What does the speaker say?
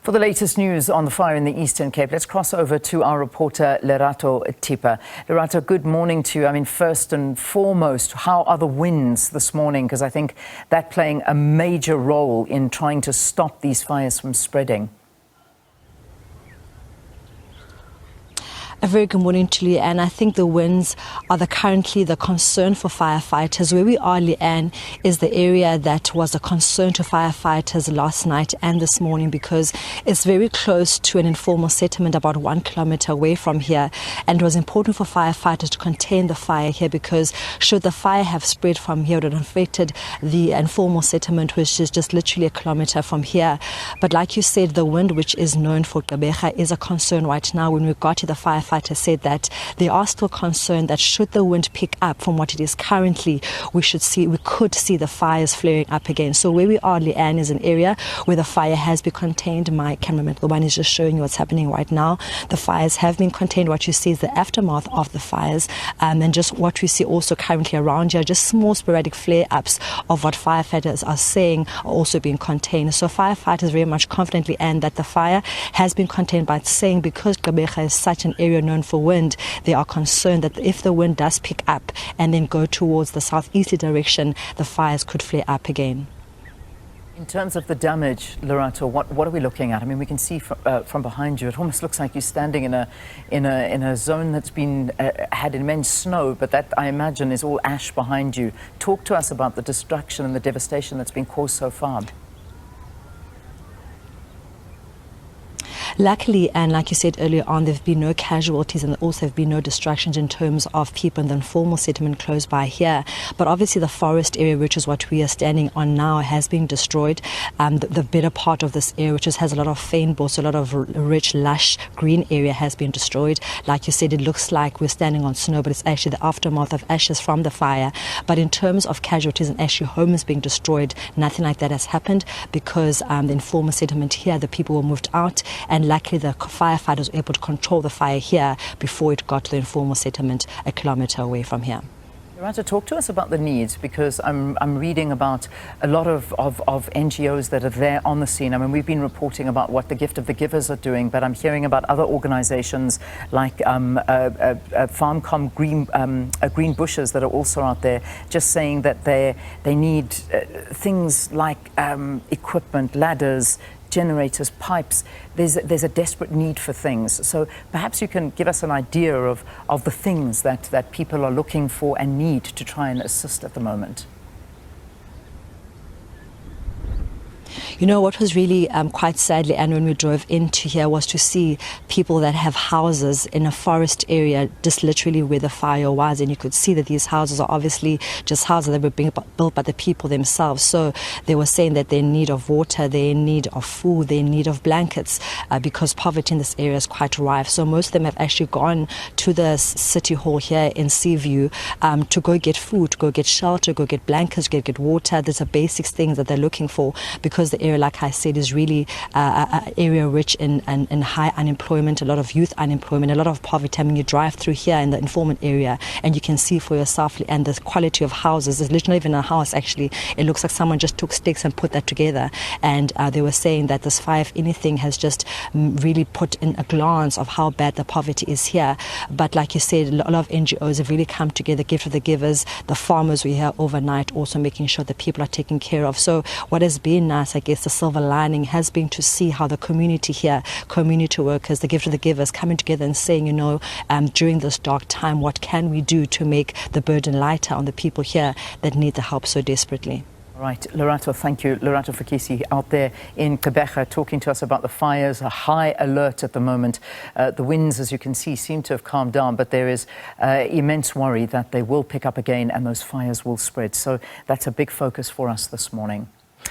For the latest news on the fire in the Eastern Cape, let's cross over to our reporter Lerato Fekisi. Lerato, good morning to you. I mean, first and foremost, how are the winds this morning? Because I think that playing a major role in trying to stop these fires from spreading. A very good morning to Leanne. I think the winds are currently the concern for firefighters. Where we are, Leanne, is the area that was a concern to firefighters last night and this morning because it's very close to an informal settlement about 1 kilometer away from here. And it was important for firefighters to contain the fire here because should the fire have spread from here, it would have affected the informal settlement, which is just literally 1 kilometer from here. But like you said, the wind, which is known for Gqeberha, is a concern right now. When we got to the firefighters said that they are still concerned that should the wind pick up from what it is currently, we could see the fires flaring up again. So where we are, Leanne, is an area where the fire has been contained. My cameraman, the one is just showing you what's happening right now. The fires have been contained. What you see is the aftermath of the fires, and just what we see also currently around here, just small sporadic flare-ups of what firefighters are saying are also being contained. So firefighters very much confidently and that the fire has been contained by saying because Gqeberha is such an area known for wind, they are concerned that if the wind does pick up and then go towards the southeasterly direction, the fires could flare up again. In terms of the damage, Lerato, what are we looking at? I mean, we can see from behind you, it almost looks like you're standing in a zone that's been had immense snow, but that I imagine is all ash behind you. Talk to us about the destruction and the devastation that's been caused so far. Luckily, and like you said earlier on, there have been no casualties and there also have been no destructions in terms of people in the informal settlement close by here. But obviously the forest area, which is what we are standing on now, has been destroyed. The better part of this area, which has a lot of fynbos, so a lot of rich, lush green area has been destroyed. Like you said, it looks like we're standing on snow, but it's actually the aftermath of ashes from the fire. But in terms of casualties and actually homes being destroyed, nothing like that has happened because the informal settlement here, the people were moved out, and luckily the firefighters were able to control the fire here before it got to the informal settlement 1 kilometer away from here. Lerato, talk to us about the needs, because I'm reading about a lot of NGOs that are there on the scene. I mean, we've been reporting about what the Gift of the Givers are doing, but I'm hearing about other organizations like Farmcom Green Bushes that are also out there just saying that they need things like equipment, ladders, generators, pipes. There's a desperate need for things. So perhaps you can give us an idea of the things that people are looking for and need to try and assist at the moment. You know, what was really quite sadly, and when we drove into here, was to see people that have houses in a forest area, just literally where the fire was. And you could see that these houses are obviously just houses that were being built by the people themselves. So they were saying that they're in need of water, they're in need of food, they're in need of blankets, because poverty in this area is quite rife. So most of them have actually gone to the city hall here in Seaview to go get food, to go get shelter, go get blankets, get water. These are basic things that they're looking for because the area, like I said, is really an area rich in high unemployment, a lot of youth unemployment, a lot of poverty. I mean, you drive through here in the informant area and you can see for yourself, and the quality of houses. There's literally not even a house, actually. It looks like someone just took sticks and put that together. And they were saying that this fire, if anything, has just really put in a glance of how bad the poverty is here. But like you said, a lot of NGOs have really come together, Gift of the Givers, the farmers were here overnight, also making sure that people are taken care of. So what has been nice, I guess, the silver lining has been to see how the community here, community workers, the Gift of the Givers, coming together and saying, you know, during this dark time, what can we do to make the burden lighter on the people here that need the help so desperately? Right, Lerato, thank you. Lerato Fekisi out there in Gqeberha talking to us about the fires, a high alert at the moment. The winds, as you can see, seem to have calmed down, but there is immense worry that they will pick up again and those fires will spread. So that's a big focus for us this morning.